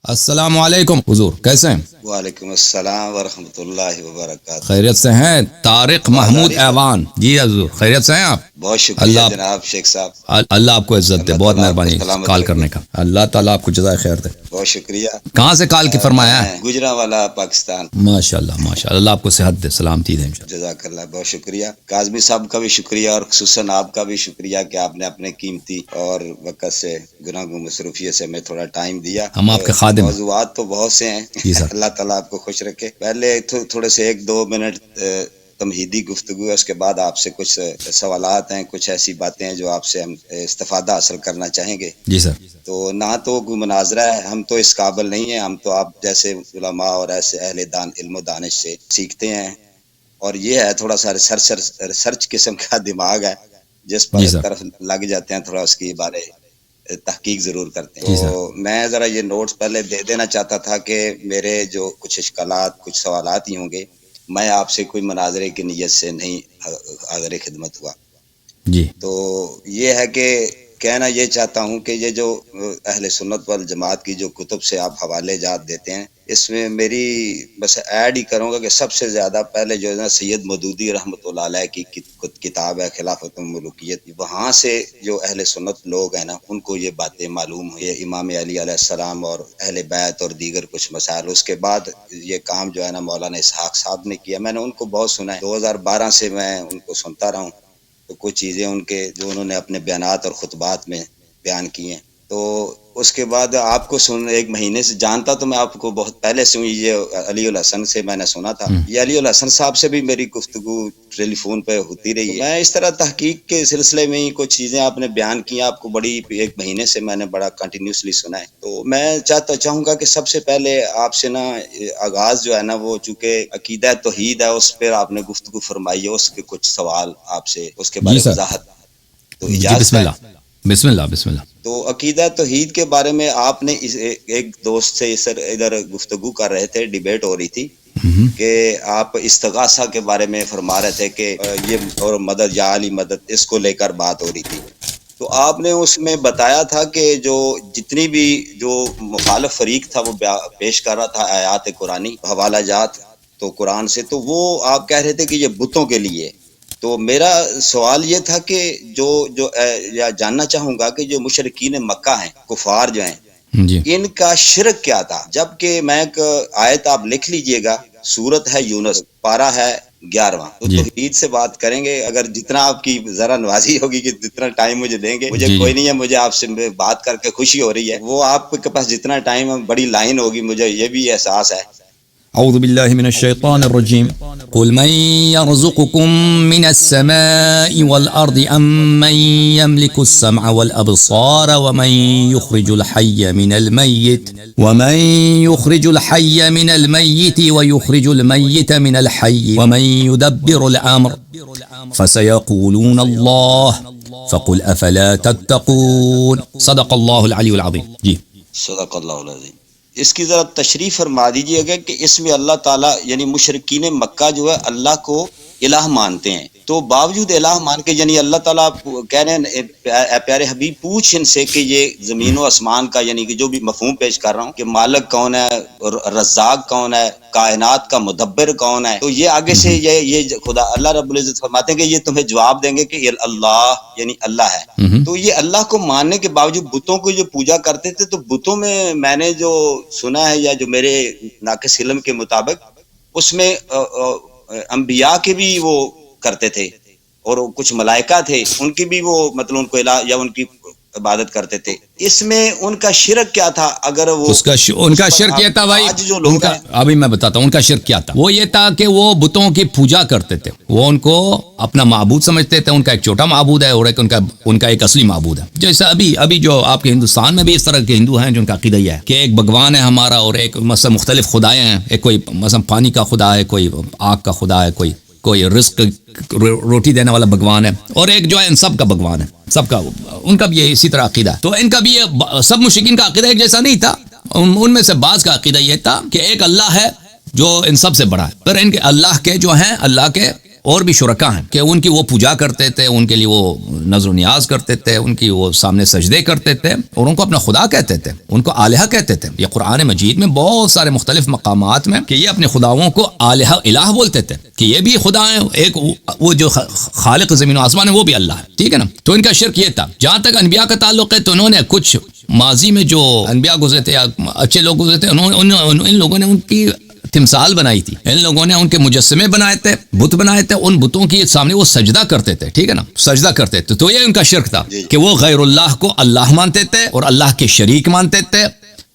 السلام علیکم حضور، کیسے ہیں؟ وعلیکم السلام ورحمۃ اللہ وبرکاتہ۔ خیریت سے ہیں؟ طارق محمود ایوان جی حضور، خیریت سے ہیں آپ؟ بہت شکریہ جناب شیخ صاحب، اللہ آپ کو عزت دے، بہت مہربانی کال کرنے کا، اللہ تعالیٰ آپ کو جزائے خیر دے۔ بہت شکریہ۔ کہاں سے کال کی فرمایا ہے؟ گجرانوالہ پاکستان۔ ماشاء اللہ ماشاء اللہ، اللہ آپ کو صحت دے، سلامتی دے انشاءاللہ۔ جزاک اللہ، بہت شکریہ۔ کاظمی صاحب کا بھی شکریہ اور خصوصاً آپ کا بھی شکریہ کہ آپ نے اپنے قیمتی اور وقت سے گناہ مصروفیت سے ہمیں تھوڑا ٹائم دیا۔ ہم آپ کے خادم ہیں۔ موضوعات تو بہت سے ہیں، اللہ تعالیٰ آپ کو خوش رکھے۔ پہلے تھوڑے سے 1-2 منٹ تمہیدی گفتگو ہے، اس کے بعد آپ سے کچھ سوالات ہیں، کچھ ایسی باتیں ہیں جو آپ سے ہم استفادہ حاصل کرنا چاہیں گے۔ جی سر۔ تو نہ تو کوئی مناظرہ ہے، ہم تو اس قابل نہیں ہیں، ہم تو آپ جیسے علماء اور ایسے اہل علم و دانش سے سیکھتے ہیں، اور یہ ہے تھوڑا سا ریسرچ قسم کا دماغ ہے جس پر طرف لگ جاتے ہیں، تھوڑا اس کی بارے تحقیق ضرور کرتے ہیں۔ تو میں ذرا یہ نوٹس پہلے دے دینا چاہتا تھا کہ میرے جو کچھ اشکالات، کچھ سوالات ہی ہوں گے، میں آپ سے کوئی مناظرے کی نیت سے نہیں حاضر خدمت ہوا جی۔ تو یہ ہے کہ کہنا یہ چاہتا ہوں کہ یہ جو اہل سنت والجماعت کی جو کتب سے آپ حوالے جات دیتے ہیں، اس میں میری بس ایڈ ہی کروں گا کہ سب سے زیادہ پہلے جو ہے نا سید مودودی رحمۃ اللہ علیہ کی کتاب ہے خلافت الملوکیت، وہاں سے جو اہل سنت لوگ ہیں نا ان کو یہ باتیں معلوم ہوئی، امام علی علیہ السلام اور اہل بیت اور دیگر کچھ مسائل۔ اس کے بعد یہ کام جو ہے نا مولانا اسحاق صاحب نے کیا، میں نے ان کو بہت سنا ہے، 2012 سے میں ان کو سنتا رہا ہوں، تو کچھ چیزیں ان کے جو انہوں نے اپنے بیانات اور خطبات میں بیان کی ہیں۔ تو اس کے بعد آپ کو 1 مہینے سے جانتا تو میں آپ کو بہت پہلے سے ہوں، یہ علی الحسن سے میں نے سنا تھا، یہ علی الحسن صاحب سے بھی میری گفتگو ٹیلی فون پہ ہوتی رہی ہے۔ میں اس طرح تحقیق کے سلسلے میں ہی کچھ چیزیں آپ نے بیان کی، آپ کو بڑی 1 مہینے سے میں نے بڑا کنٹینیوسلی سنا ہے۔ تو میں چاہوں گا کہ سب سے پہلے آپ سے نا آغاز جو ہے نا وہ چونکہ عقیدہ توحید ہے، اس پہ آپ نے گفتگو فرمائی ہے، اس کے کچھ سوال آپ سے اس کے بارے میں وضاحت تو اجازت بسم اللہ بسم اللہ بسم اللہ۔ تو عقیدہ توحید کے بارے میں آپ نے ایک دوست سے ادھر گفتگو کر رہے تھے، ڈیبیٹ ہو رہی تھی کہ آپ استغاثہ کے بارے میں فرما رہے تھے کہ یہ اور مدد یا علی مدد، اس کو لے کر بات ہو رہی تھی۔ تو آپ نے اس میں بتایا تھا کہ جو جتنی بھی جو مخالف فریق تھا وہ پیش کر رہا تھا آیات قرآنی حوالہ جات تو قرآن سے، تو وہ آپ کہہ رہے تھے کہ یہ بتوں کے لیے۔ تو میرا سوال یہ تھا کہ جو یا جاننا چاہوں گا کہ جو مشرکین مکہ ہیں، کفار جو ہیں، جی، ان کا شرک کیا تھا؟ جبکہ میں ایک آیت آپ لکھ لیجئے گا، سورت ہے یونس، پارہ ہے 11واں۔ تو توحید سے بات کریں گے، اگر جتنا آپ کی ذرا نوازی ہوگی کہ جتنا ٹائم مجھے دیں گے، مجھے کوئی نہیں ہے، مجھے آپ سے بات کر کے خوشی ہو رہی ہے، وہ آپ کے پاس جتنا ٹائم ہے بڑی لائن ہوگی، مجھے یہ بھی احساس ہے۔ اعوذ باللہ من الشیطان الرجیم، قل من يرزقكم من السماء والارض ام من يملك السمع والابصار ومن يخرج الحي من الميت ويخرج الميت من الحي ومن يدبر الامر فسيقولون الله فقل افلا تتقون صدق اللہ العلی العظیم۔ جی، صدق اللہ العظیم۔ اس کی ذرا تشریح فرما دیجئے گا کہ اس میں اللہ تعالیٰ یعنی مشرکین مکہ جو ہے اللہ کو الہ مانتے ہیں، تو باوجود الہ مان کے یعنی اللہ تعالیٰ کہہ رہے ہیں اے پیارے حبیب پوچھ ان سے کہ یہ زمین و آسمان کا یعنی کہ جو بھی مفہوم پیش کر رہا ہوں کہ مالک کون ہے، رزاق کون ہے، کائنات کا مدبر کون ہے، تو یہ آگے سے یہ خدا اللہ رب العزت فرماتے ہیں کہ یہ تمہیں جواب دیں گے کہ یہ اللہ یعنی اللہ ہے۔ تو یہ اللہ کو ماننے کے باوجود بتوں کو جو پوجا کرتے تھے، تو بتوں میں نے جو سنا ہے یا جو میرے ناقص علم کے مطابق اس میں انبیاء کے بھی وہ کرتے تھے اور کچھ ملائکہ تھے، ان کی بھی وہ مطلب ان کو الہ یا ان کی عبادت کرتے تھے۔ اس میں ان کا شرک کیا تھا؟ اگر وہ ان کا شرک یہ تھا بھائی، ان کا ابھی میں بتاتا ہوں ان کا شرک کیا تھا۔ وہ یہ تھا کہ وہ بتوں کی پوجا کرتے تھے، وہ ان کو اپنا معبود سمجھتے تھے، ان کا ایک چھوٹا معبود ہے اور ایک ان کا ایک اصلی معبود ہے۔ جیسا ابھی جو آپ کے ہندوستان میں بھی اس طرح کے ہندو ہیں جن کا عقیدہ یہ ہے کہ ایک بھگوان ہے ہمارا اور ایک مثلا مختلف خدائیں ہیں، ایک کوئی مثلا پانی کا خدا ہے، کوئی آگ کا خدا ہے، کوئی رزق روٹی دینے والا بھگوان ہے، اور ایک جو ہے ان سب کا بھگوان ہے، سب کا ان کا بھی یہ اسی طرح عقیدہ ہے۔ تو ان کا بھی یہ سب مشرکین کا عقیدہ ایک جیسا نہیں تھا، ان میں سے بعض کا عقیدہ یہ تھا کہ ایک اللہ ہے جو ان سب سے بڑا ہے، پر ان کے اللہ کے جو ہیں اللہ کے اور بھی شرکا ہیں کہ ان کی وہ پوجا کرتے تھے, ان کے لیے وہ نظر و نیاز کرتے تھے, ان کی وہ سامنے سجدے کرتے تھے, اور ان کو اپنا خدا کہتے تھے, ان کو الہ کہتے تھے. یہ قرآن مجید میں بہت سارے مختلف مقامات میں کہ یہ اپنے خداؤں کو الہ بولتے تھے کہ یہ بھی خدا ہے, ایک وہ جو خالق زمین و آسمان ہے وہ بھی اللہ ہے, ٹھیک ہے نا. تو ان کا شرک یہ تھا. جہاں تک انبیاء کا تعلق ہے تو انہوں نے کچھ ماضی میں جو انبیاء گزرے تھے یا اچھے لوگ گزرے تھے, ان لوگوں نے ان کی تمثال بنائی تھی, ان لوگوں نے ان کے مجسمے بنائے تھے, بت بنائے تھے, ان بتوں کے سامنے وہ سجدہ کرتے تھے, ٹھیک ہے نا, سجدہ کرتے تھے. تو یہ ان کا شرک تھا کہ وہ غیر اللہ کو اللہ مانتے تھے اور اللہ کے شریک مانتے تھے,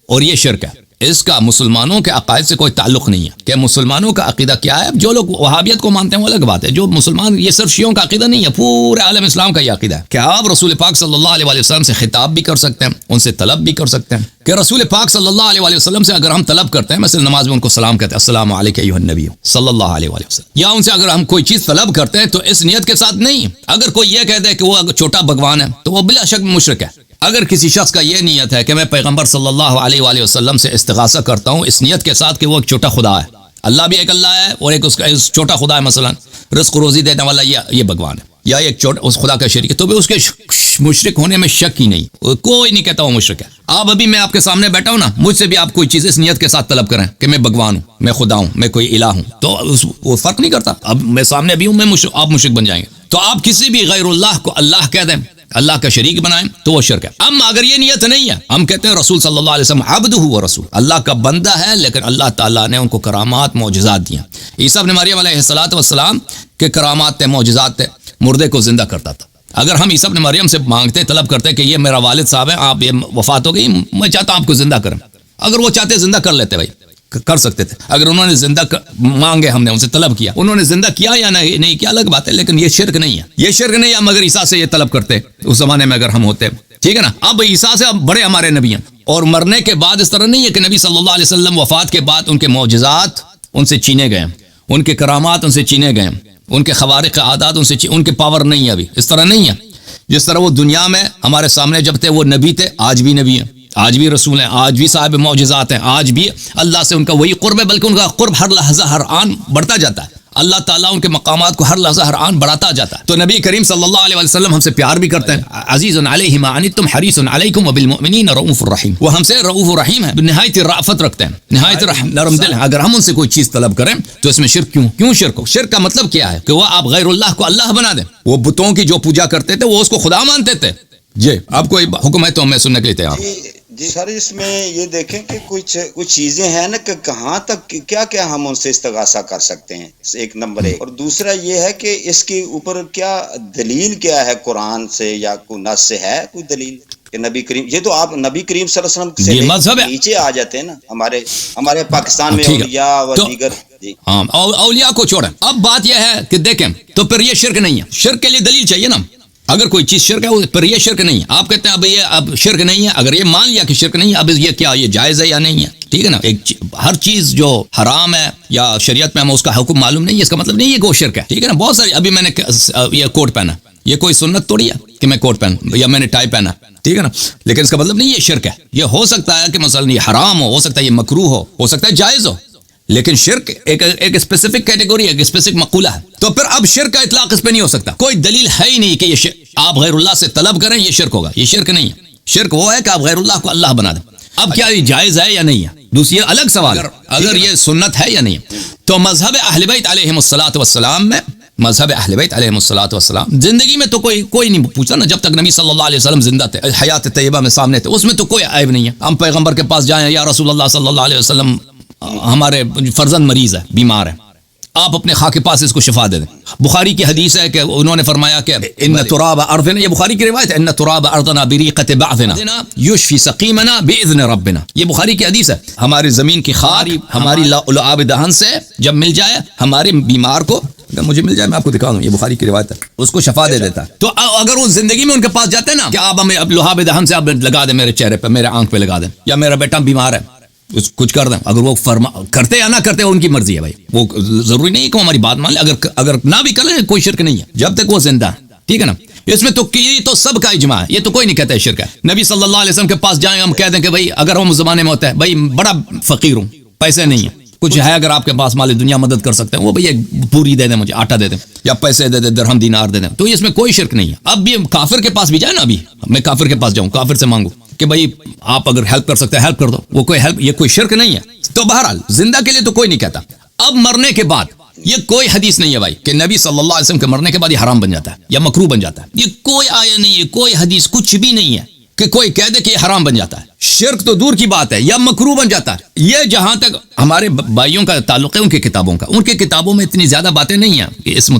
اور یہ شرک ہے. اس کا مسلمانوں کے عقائد سے کوئی تعلق نہیں ہے کہ مسلمانوں کا عقیدہ کیا ہے. جو لوگ وہابیت کو مانتے ہیں وہ الگ بات ہے, جو مسلمان, یہ صرف شیعوں کا عقیدہ نہیں ہے, پورے عالم اسلام کا یہ عقیدہ ہے کہ آپ رسول پاک صلی اللہ علیہ وسلم سے خطاب بھی کر سکتے ہیں, ان سے طلب بھی کر سکتے ہیں کہ رسول پاک صلی اللہ علیہ وسلم سے اگر ہم طلب کرتے ہیں, مثلا نماز میں ان کو سلام کہتے ہیں السلام علیکم ایھا النبی صلی اللہ علیہ وسلم, یا ان سے اگر ہم کوئی چیز طلب کرتے ہیں تو اس نیت کے ساتھ نہیں. اگر کوئی یہ کہہ دے کہ وہ چھوٹا بھگوان ہے تو وہ بلا شک مشرک ہے. اگر کسی شخص کا یہ نیت ہے کہ میں پیغمبر صلی اللہ علیہ وآلہ وسلم سے استغاثہ کرتا ہوں اس نیت کے ساتھ کہ وہ ایک چھوٹا خدا ہے, اللہ بھی ایک اللہ ہے اور ایک اس کا چھوٹا خدا ہے, مثلا رزق و روزی دینے والا یہ بھگوان ہے, یا ایک چھوٹا اس خدا کا شریک ہے, تو بھی اس کے مشرک ہونے میں شک ہی نہیں, کوئی نہیں کہتا وہ مشرک ہے. آپ ابھی میں آپ کے سامنے بیٹھا ہوں نا, مجھ سے بھی آپ کوئی چیز اس نیت کے ساتھ طلب کریں کہ میں بھگوان ہوں, میں خدا ہوں, میں کوئی الہ ہوں, تو وہ فرق نہیں کرتا. اب میں سامنے بھی ہوں, آپ مشرک بن جائیں گے. تو آپ کسی بھی غیر اللہ کو اللہ کہہ دیں, اللہ کا شریک بنائیں تو وہ شرک ہے. اما اگر یہ نیت نہیں ہے, ہم کہتے ہیں رسول صلی اللہ علیہ وسلم عبدہ و رسول, اللہ کا بندہ ہے لیکن اللہ تعالیٰ نے ان کو کرامات معجزات دیا. عیسیٰ ابن مریم علیہ السلام کے کرامات تھے, معجزات تھے, مردے کو زندہ کرتا تھا. اگر ہم عیسیٰ ابن مریم سے مانگتے, طلب کرتے کہ یہ میرا والد صاحب ہے, آپ یہ وفات ہو گئی, میں چاہتا ہوں آپ کو زندہ کریں, اگر وہ چاہتے زندہ کر لیتے, بھائی کر سکتے تھے. اگر انہوں نے زندہ مانگے, ہم نے ان سے طلب کیا, انہوں نے زندہ کیا یا نہیں کیا الگ بات ہے, لیکن یہ شرک نہیں ہے, یہ شرک نہیں ہے. ہم اگر عیسیٰ سے یہ طلب کرتے اس زمانے میں, اگر ہم ہوتے, ٹھیک ہے نا. اب عیسیٰ سے بڑے ہمارے نبی ہیں, اور مرنے کے بعد اس طرح نہیں ہے کہ نبی صلی اللہ علیہ وسلم وفات کے بعد ان کے معجزات ان سے چھینے گئے, ان کے کرامات ان سے چھینے گئے, ان کے خوارق عادات ان کے پاور نہیں ہے ابھی. اس طرح نہیں ہے. جس طرح وہ دنیا میں ہمارے سامنے جب تھے وہ نبی تھے, آج بھی نبی ہیں, آج بھی رسول ہیں, آج بھی صاحب معجزات ہیں, آج بھی اللہ سے ان کا وہی قرب ہے, بلکہ ان کا قرب ہر لحظہ ہر آن بڑھتا جاتا ہے. اللہ تعالیٰ ان کے مقامات کو ہر لحظہ ہر آن بڑھاتا جاتا ہے. تو نبی کریم صلی اللہ علیہ وسلم ہم سے پیار بھی کرتے ہیں, عزیز علیہ ما عنتم حریص علیکم وبالمؤمنین رؤوف الرحیم, وہ ہم سے رؤوف الرحیم ہے, نہایت رأفت رکھتے ہیں, نہایت نرم دل ہیں. اگر ہم ان سے کوئی چیز طلب کریں تو اس میں شرک کیوں شرک ہو؟ شرک کا مطلب کیا ہے کہ وہ آپ غیر اللہ کو اللہ بنا دیں. وہ بتوں کی جو پوجا کرتے تھے وہ اس کو خدا مانتے تھے. جی آپ کو حکم ہے تو میں سننے کے لیے تیار ہوں. جی سر, اس میں یہ دیکھیں کہ کچھ چیزیں ہیں نا کہ کہاں تک کیا ہم ان سے استغاثہ کر سکتے ہیں, ایک نمبر ایک. اور دوسرا یہ ہے کہ اس کے اوپر کیا دلیل کیا ہے, قرآن سے یا کوئی نص سے ہے کوئی دلیل کہ نبی کریم, یہ تو آپ نبی کریم صلی اللہ علیہ وسلم سے نیچے آ جاتے ہیں نا, ہمارے پاکستان میں اولیاء و دیگر. ہاں اولیاء کو چھوڑیں. اب بات یہ ہے کہ دیکھیں تو پھر یہ شرک نہیں ہے. شرک کے لیے دلیل چاہیے نا. اگر کوئی چیز شرک ہے پھر یہ شرک نہیں ہے. آپ کہتے ہیں اب شرک نہیں ہے, اگر یہ مان لیا کہ شرک نہیں ہے, اب یہ کیا, یہ جائز ہے یا نہیں ہے, ٹھیک ہے نا. ہر چیز جو حرام ہے یا شریعت میں ہمیں اس کا حکم معلوم نہیں ہے, اس کا مطلب نہیں ہے کہ وہ شرک ہے, ٹھیک ہے نا. بہت ساری, ابھی میں نے یہ کوٹ پہنا, یہ کوئی سنت توڑی ہے کہ میں کوٹ پہنوں یا میں نے ٹائی پہنا, ٹھیک ہے نا, لیکن اس کا مطلب نہیں یہ شرک ہے. یہ ہو سکتا ہے کہ مثلا یہ حرام ہو سکتا ہے یہ مکروہ ہو سکتا ہے جائز ہو, لیکن شرک ایک اسپیسیفک کیٹیگوری ہے, ایک اسپیسیفک مقولہ ہے. تو پھر اب شرک کا اطلاق اس پہ نہیں ہو سکتا. کوئی دلیل ہے ہی نہیں کہ یہ آپ غیر اللہ سے طلب کریں یہ شرک ہوگا. یہ شرک نہیں ہے. شرک وہ ہے کہ آپ غیر اللہ کو اللہ بنا دیں. اب کیا یہ جائز ہے یا نہیں ہے, دوسری الگ سوال. اگر یہ سنت ہے یا نہیں ہے, تو مذہب اہل بیت علیہم الصلوۃ والسلام میں, مذہب اہل بیت علیہم الصلوۃ والسلام زندگی میں تو کوئی نہیں پوچھا نا, جب تک نبی صلی اللہ علیہ وسلم زندہ تھے, حیات طیبہ میں سامنے تھے, اس میں تو کوئی عیب نہیں ہے. ہم پیغمبر کے پاس جائیں, یا رسول اللہ صلی اللہ علیہ وسلم ہمارے فرزند مریض ہے, بیمار ہے, آپ اپنے خاک کے پاس اس کو شفا دے دیں. بخاری کی حدیث ہے کہ انہوں نے فرمایا کہ ان تراب ارضنا, یہ بخاری کی روایت ہے, ان تراب ارضنا بریقۃ بعثنا یشفی سقیمنا باذن ربنا. یہ بخاری کی حدیث ہے. ہماری زمین کی خاک ہماری لعاب دہن سے جب مل جائے ہمارے بیمار کو, اگر مجھے مل جائے میں آپ کو دکھا دوں, یہ بخاری کی روایت ہے, اس کو شفا دے دیتا ہے. تو اگر وہ زندگی میں ان کے پاس جاتے ہیں نا کہ آپ ہمیں اب لعاب دہن سے آپ لگا دیں میرے چہرے پہ, میرے آنکھ پہ لگا دیں, یا میرا بیٹا بیمار ہے کچھ کر دیں, اگر وہ کرتے یا نہ کرتے ان کی مرضی ہے بھائی, وہ ضروری نہیں کہ وہ ہماری بات مان لیں. اگر نہ بھی کریں کوئی شرک نہیں ہے جب تک وہ زندہ ہے, ٹھیک ہے نا. اس میں تو یہ تو سب کا اجماع ہے, یہ تو کوئی نہیں کہتا ہے شرک ہے. نبی صلی اللہ علیہ وسلم کے پاس جائیں, ہم کہہ دیں کہ بھائی اگر ہم اس زمانے میں ہوتا ہے, بھائی بڑا فقیر ہوں, پیسے نہیں ہیں, کچھ ہے اگر آپ کے پاس مال دنیا مدد کر سکتے ہیں وہ بھیا پوری دے دیں مجھے، آٹا دے دیں یا پیسے دے دیں، درہم دینار دے دیں، تو اس میں کوئی شرک نہیں ہے. اب یہ کافر کے پاس بھی جائے نا، ابھی میں کافر کے پاس جاؤں، کافر سے مانگوں کہ بھائی آپ اگر ہیلپ کر سکتے ہیں ہیلپ کر دو، وہ کوئی ہیلپ، یہ کوئی شرک نہیں ہے. تو بہرحال زندہ کے لیے تو کوئی نہیں کہتا. اب مرنے کے بعد یہ کوئی حدیث نہیں ہے بھائی کہ نبی صلی اللہ علیہ وسلم کے مرنے کے بعد یہ حرام بن جاتا ہے یا مکروہ بن جاتا ہے. یہ کوئی آیا نہیں ہے، کوئی حدیث کچھ بھی نہیں ہے کہ کوئی کہہ دے کہ یہ حرام بن جاتا ہے. شرک تو دور کی بات ہے، یا مکروہ بن جاتا ہے. یہ جہاں تک ہمارے بھائیوں کا تعلق ہے ان کی کتابوں کا، ان کی کتابوں میں اتنی زیادہ باتیں نہیں ہیں کہ اس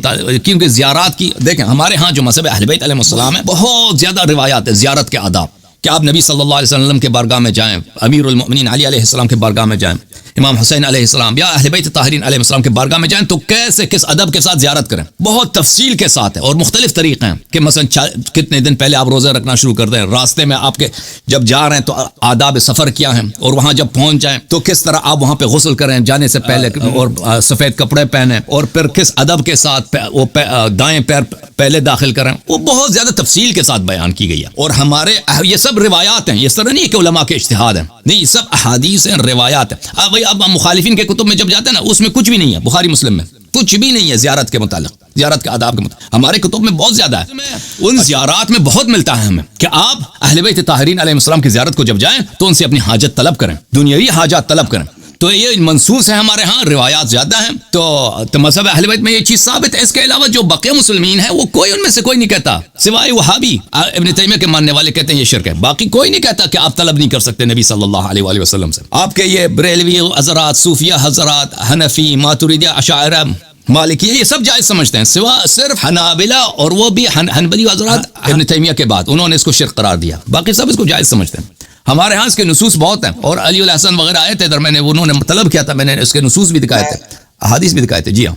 کیونکہ زیارات کی دیکھیں، ہمارے ہاں جو مذہب اہل بیت علیہ السلام ہے بہت زیادہ روایات ہے زیارت کے آداب، کہ آپ نبی صلی اللہ علیہ وسلم کے بارگاہ میں جائیں، امیر المؤمنین علی علیہ السلام کے بارگاہ میں جائیں، امام حسین علیہ السلام یا اہل بیت طاہرین علیہ السلام کے بارگاہ میں جائیں تو کیسے کس ادب کے ساتھ زیارت کریں. بہت تفصیل کے ساتھ ہے اور مختلف طریقے ہیں کہ مثلا کتنے دن پہلے آپ روزہ رکھنا شروع کر دیں، راستے میں آپ کے جب جا رہے ہیں تو آداب سفر کیا ہیں، اور وہاں جب پہنچ جائیں تو کس طرح آپ وہاں پہ غسل کریں جانے سے پہلے، اور سفید کپڑے پہنیں، اور پھر کس ادب کے ساتھ وہ دائیں پیر پہلے داخل کریں. وہ بہت زیادہ تفصیل کے ساتھ بیان کی گئی ہے. اور ہمارے یہ سب روایات ہیں، اس طرح نہیں کہ علماء کے اجتہاد ہیں، نہیں، سب احادیث ہیں، روایات ہیں. اب مخالفین کے کتب میں جب جاتے ہیں نا اس میں کچھ بھی نہیں ہے، بخاری مسلم میں کچھ بھی نہیں ہے زیارت کے متعلق، زیارت کے آداب کے متعلق. ہمارے کتب میں بہت زیادہ ہے، ان زیارات میں بہت ملتا ہے ہمیں کہ آپ اہل بیت طاہرین علیہ السلام کی زیارت کو جب جائیں تو ان سے اپنی حاجت طلب کریں، دنیاوی حاجات طلب کریں. تو یہ منصوص ہے ہمارے ہاں، روایات زیادہ ہیں. تو مذہب اہل بیت میں یہ چیز ثابت ہے. اس کے علاوہ جو بقیہ مسلمین ہیں وہ کوئی ان میں سے کوئی نہیں کہتا، سوائے وہابی ابن تیمیہ کے ماننے والے کہتے ہیں یہ شرک ہے. باقی کوئی نہیں کہتا کہ آپ طلب نہیں کر سکتے نبی صلی اللہ علیہ وآلہ وسلم سے. آپ کے یہ بریلوی حضرات، صوفیہ حضرات، حنفی، ماتریدیہ، اشاعرہ، مالکی، یہ سب جائز سمجھتے ہیں، سوا صرف حنابلہ اور وہ بھی حنبلی حضرات ابن تیمیہ کے بعد انہوں نے اس کو شرک قرار دیا. باقی سب اس کو جائز سمجھتے ہیں. ہمارے ہاں اس کے نصوص بہت ہیں، اور علی الحسن وغیرہ آئے تھے ادھر، میں نے انہوں نے طلب کیا تھا، میں نے اس کے نصوص بھی دکھائے تھے، احادیث بھی دکھائے تھے. جی ہاں،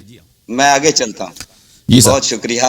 میں آگے چلتا ہوں. جی سر، بہت شکریہ.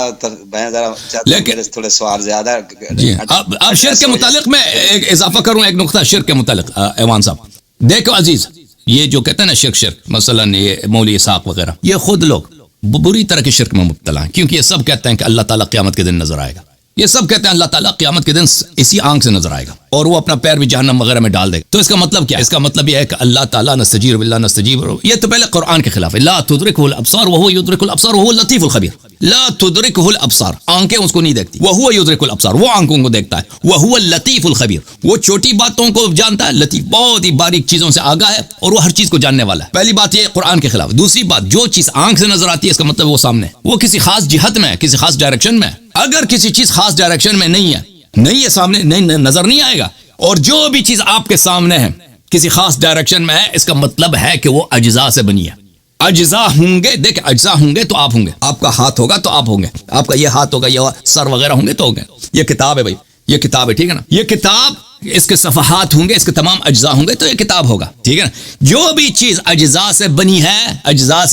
میں ذرا لیکن تھوڑے سوال زیادہ. جی اب شرک کے متعلق میں ایک اضافہ کروں، ایک نقطہ شرک کے متعلق. ایوان صاحب دیکھو عزیز، یہ جو کہتے ہیں نا شرک مثلا یہ مولوی اسحاق وغیرہ، یہ خود لوگ بری طرح کے شرک میں مبتلا ہیں، کیونکہ یہ سب کہتے ہیں کہ اللہ تعالیٰ قیامت کے دن نظر آئے گا. یہ سب کہتے ہیں اللہ تعالیٰ قیامت کے دن اسی آنکھ سے نظر آئے گا اور وہ اپنا پیر بھی جہنم وغیرہ میں ڈال دے گا. تو اس کا مطلب کیا ہے؟ اس کا مطلب یہ ہے کہ اللہ تعالیٰ نستجیر باللہ نستجیب، یہ تو پہلے قرآن کے خلاف ہے. لا تدرکہ الابصار وہو یدرک الابصار وہو اللطیف الخبیر. لا تدرکہ الابصار، آنکھیں اس کو نہیں دیکھتی، وہو یدرک الابصار، وہ آنکھوں کو دیکھتا ہے، وہو اللطیف الخبیر، وہ چھوٹی باتوں کو جانتا ہے، لطیف بہت ہی باریک چیزوں سے آگاہ ہے، اور وہ ہر چیز کو جاننے والا ہے. پہلی بات یہ قرآن کے خلاف. دوسری بات، جو چیز آنکھ سے نظر آتی ہے اس کا مطلب وہ سامنے ہے، وہ کسی خاص جہت میں ہے، کسی خاص ڈائریکشن میں ہے. اگر کسی چیز خاص ڈائریکشن میں نہیں ہے سامنے، نہیں نظر نہیں آئے گا. اور جو بھی چیز آپ کے سامنے ہے کسی خاص ڈائریکشن میں ہے، اس کا مطلب ہے کہ وہ اجزاء سے بنی ہے. اجزاء ہوں گے، دیکھ اجزاء ہوں گے تو آپ ہوں گے، آپ کا ہاتھ ہوگا تو آپ ہوں گے، آپ کا یہ ہاتھ ہوگا، یہ سر وغیرہ ہوں گے تو ہوں گے. یہ کتاب ہے بھائی، یہ کتاب ہے، ٹھیک ہے نا. یہ کتاب، اس کے صفحات ہوں گے، اس کے تمام اجزاء ہوں گے تو یہ کتاب ہوگا، ٹھیک ہے نا. جو بھی چیز اجزاء سے بنی ہے، اجزاء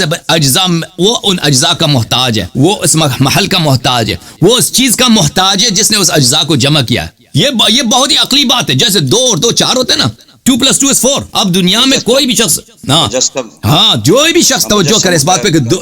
وہ ان اجزاء کا محتاج ہے، وہ اس محل کا محتاج ہے، وہ اس چیز کا محتاج ہے جس نے اس اجزاء کو جمع کیا ہے. یہ بہت ہی عقلی بات ہے. جیسے 2 اور 2 4 ہوتے ہیں نا، 2+2 is 4. اب دنیا میں کوئی بھی شخص، ہاں جو بھی شخص توجہ کرے اس بات پہ کہ 2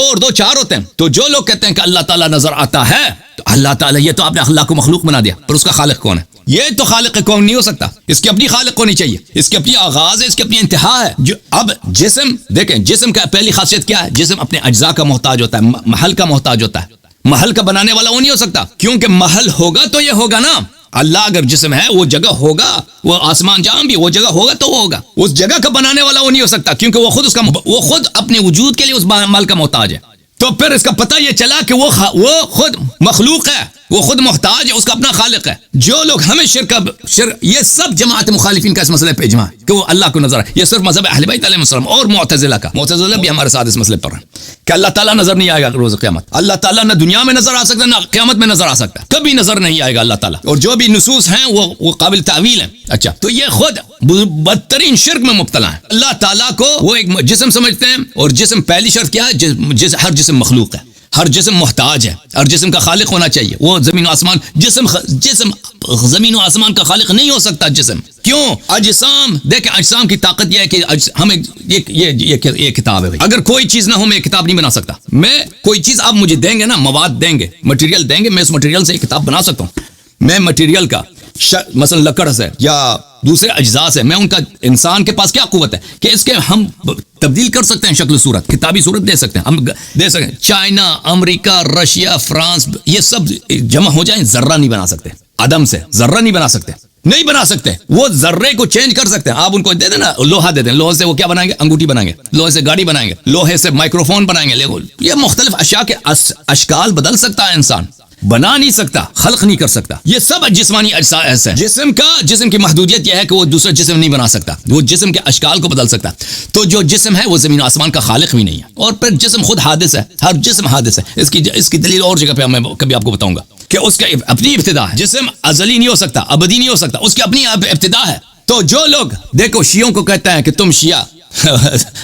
اور 2 4 ہوتے ہیں. تو جو لوگ کہتے ہیں کہ اللہ تعالیٰ نظر آتا ہے، تو اللہ تعالیٰ، یہ تو آپ نے اللہ کو مخلوق بنا دیا، پر اس کا خالق کون ہے؟ یہ تو خالق کون نہیں ہو سکتا، اس کی اپنی خالق ہونی چاہیے، اس کی اپنی آغاز ہے، اس کی اپنی انتہا ہے. اب جسم دیکھیں، جسم کا پہلی خاصیت کیا ہے؟ جسم اپنے اجزاء کا محتاج ہوتا ہے، محل کا محتاج ہوتا ہے. محل کا بنانے والا وہ نہیں ہو سکتا، کیونکہ محل ہوگا تو یہ ہوگا نا. اللہ اگر جسم ہے، وہ جگہ ہوگا، وہ آسمان جہاں بھی وہ جگہ ہوگا تو وہ ہوگا. اس جگہ کا بنانے والا وہ نہیں ہو سکتا، کیونکہ وہ خود اپنے وجود کے لیے اس مال کا محتاج ہے. تو پھر اس کا پتہ یہ چلا کہ وہ خود مخلوق ہے، وہ خود محتاج ہے، اس کا اپنا خالق ہے. جو لوگ ہمیں شرک، یہ سب جماعت مخالفین کا اس مسئلے پہ اجماع ہے کہ وہ اللہ کو نظر ہے. یہ صرف مذہب اہل بیت علیہ السلام اور معتزلہ کا، معتزلہ بھی ہمارے ساتھ اس مسئلے پر ہے کہ اللہ تعالیٰ نظر نہیں آئے گا روز قیامت. اللہ تعالیٰ نہ دنیا میں نظر آ سکتا، نہ قیامت میں نظر آ سکتا، کبھی نظر نہیں آئے گا اللہ تعالیٰ. اور جو بھی نصوص ہیں وہ قابل تعویل ہیں. اچھا، تو یہ خود بدترین شرک میں مبتلا ہے. اللہ تعالیٰ کو وہ ایک جسم سمجھتے ہیں، اور جسم پہلی شرط کیا ہے؟ ہر جسم مخلوق ہے، ہر جسم محتاج ہے، ہر جسم کا خالق ہونا چاہیے. وہ زمین و آسمان، جسم زمین و آسمان کا خالق نہیں ہو سکتا جسم. کیوں؟ اجسام، دیکھیں اجسام کی طاقت یہ ہے کہ ہمیں یہ کتاب ہے بھائی. اگر کوئی چیز نہ ہو میں یہ کتاب نہیں بنا سکتا. میں کوئی چیز آپ مجھے دیں گے نا، مواد دیں گے، مٹیریل دیں گے، میں اس مٹیریل سے ایک کتاب بنا سکتا ہوں. میں مٹیریل کا مثلا لکڑ سے یا دوسرے اجزاء سے، میں ان کا انسان کے پاس کیا قوت ہے کہ اس کے ہم تبدیل کر سکتے ہیں شکل صورت، کتابی صورت دے سکتے ہیں، ہم دے سکتے ہیں. چائنا، امریکہ، رشیا، فرانس، یہ سب جمع ہو جائیں ذرہ نہیں بنا سکتے. عدم سے ذرہ نہیں بنا سکتے، نہیں بنا سکتے. وہ ذرے کو چینج کر سکتے ہیں. آپ ان کو دے دیں نا لوہا دے دیں، لوہے سے وہ کیا بنائیں گے؟ انگوٹھی بنائیں گے. لوہے سے گاڑی بنائیں گے، لوہے سے مائکروفون بنائیں گے. یہ مختلف اشیاء کے اشکال بدل سکتا ہے انسان، بنا نہیں سکتا، خلق نہیں کر سکتا. یہ سب جسمانی اجزاء ایسے ہیں. جسم کی محدودیت یہ ہے کہ وہ دوسرا جسم نہیں بنا سکتا، وہ جسم کے اشکال کو بدل سکتا. تو جو جسم ہے وہ زمین و آسمان کا خالق بھی نہیں ہے. اور پھر جسم خود حادث ہے، ہر جسم حادث ہے. اس کی دلیل اور جگہ پہ میں کبھی آپ کو بتاؤں گا کہ اس کا اپنی ابتدا ہے. جسم ازلی نہیں ہو سکتا، ابدی نہیں ہو سکتا، اس کی اپنی ابتدا ہے. تو جو لوگ دیکھو شیعوں کو کہتے ہیں کہ تم شیعہ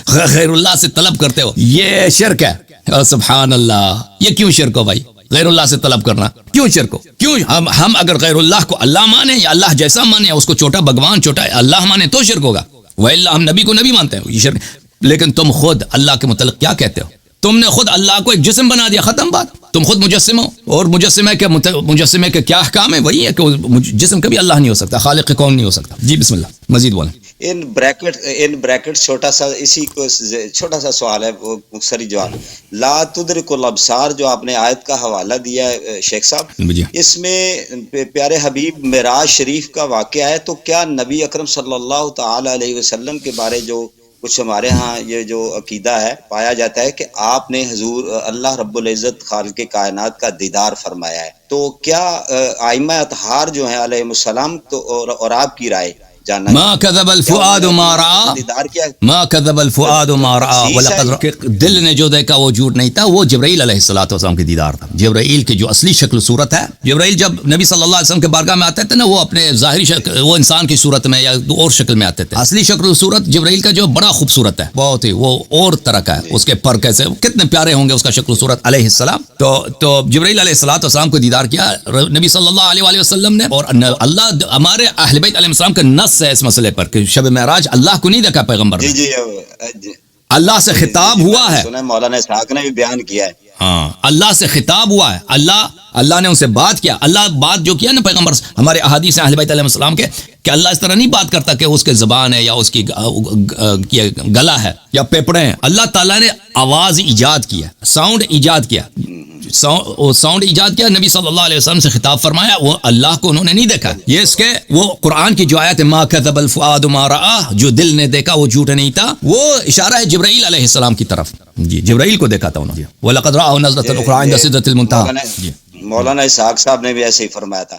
غیر اللہ سے طلب کرتے ہو، یہ شرک ہے. سبحان اللہ، یہ کیوں شرک ہو بھائی؟ غیر اللہ سے طلب کرنا کیوں شرک ہو؟ کیوں ہم اگر غیر اللہ کو اللہ مانے یا اللہ جیسا مانے، اس کو چھوٹا بھگوان، چھوٹا اللہ مانے تو شرک ہوگا. وَإِلَّا ہم نبی کو نبی مانتے ہیں، یہ شرک. لیکن تم خود اللہ کے متعلق کیا کہتے ہو؟ تم نے خود اللہ کو ایک جسم بنا دیا، ختم بات. تم خود مجسم ہو، اور مجسمے کے کیا احکام ہے؟ وہی ہے کہ جسم کبھی اللہ نہیں ہو سکتا، خالق کون نہیں ہو سکتا. جی بسم اللہ، مزید بولیں. ان بریکٹ چھوٹا سا، اسی کو چھوٹا سا سوال ہے، وہ مختصری جواب. لا تدرک الابصار جو آپ نے آیت کا حوالہ دیا ہے شیخ صاحب، اس میں پیارے حبیب معراج شریف کا واقعہ ہے. تو کیا نبی اکرم صلی اللہ تعالی علیہ وسلم کے بارے جو کچھ ہمارے ہاں یہ جو عقیدہ ہے پایا جاتا ہے کہ آپ نے حضور اللہ رب العزت خالق کائنات کا دیدار فرمایا ہے. تو کیا ائمہ اطہار جو ہیں علیہ السلام تو اور آپ کی رائے جاننا ما کذب الفؤاد ما رأى، ما کذب الفؤاد ما رأى ولقد، دل نے جو دیکھا وہ جھوٹ نہیں تھا. وہ جبرائیل علیہ السلام کی دیدار تھا. جبرائیل کی جو اصلی شکل و صورت ہے، جبرائیل جب نبی صلی اللہ علیہ وسلم کے بارگاہ میں آتے تھے نا، وہ اپنے ظاہری شکل، وہ انسان کی صورت میں یا اور شکل میں آتے تھے. اصلی شکل و صورت جبرائیل کا جو بڑا خوبصورت ہے، بہت ہی وہ اور طرح کا ہے. اس کے پر کیسے کتنے پیارے ہوں گے اس کا شکل و صورت علیہ السلام. تو جبرائیل علیہ السلام کو دیدار کیا نبی صلی اللہ علیہ وسلم نے. اور اللہ ہمارے اہل بیت علیہ السلام کا نص ہے اس مسئلے پر کہ شب معراج اللہ کو نہیں دیکھا پیغمبر نے. جی اللہ سے خطاب ہوا ہے. مولانا اسحاق نے بھی بیان کیا ہے. ہاں، اللہ سے خطاب ہوا ہے. اللہ نے ان سے بات کیا. اللہ بات جو کیا نا پیغمبر، ہمارے احادیث اہل بیت علیہ السلام کے، کہ اللہ اس طرح نہیں بات کرتا کہ اس کے زبان ہے یا اس کی گلا ہے یا پیپڑے ہیں. اللہ تعالیٰ نے آواز ایجاد کیا، ساؤنڈ ایجاد کیا، ساؤنڈ ایجاد کیا. نبی صلی اللہ علیہ وسلم سے خطاب فرمایا. وہ اللہ کو انہوں نے نہیں دیکھا. یہ اس کے وہ قرآن کی جو آیت ہے ما کذب الفؤاد ما رأى، جو دل نے دیکھا وہ جھوٹ نہیں تھا، وہ اشارہ ہے جبرائیل علیہ السلام کی طرف. جی جبرائیل کو دیکھا تھا انہوں نے. وَلَقَدْ رَآهُ نَزْلَةً أُخْرَىٰ عِندَ سِدْرَةِ الْمُنتَهَىٰ. مولانا اسحاق صاحب نے بھی ایسے ہی فرمایا تھا.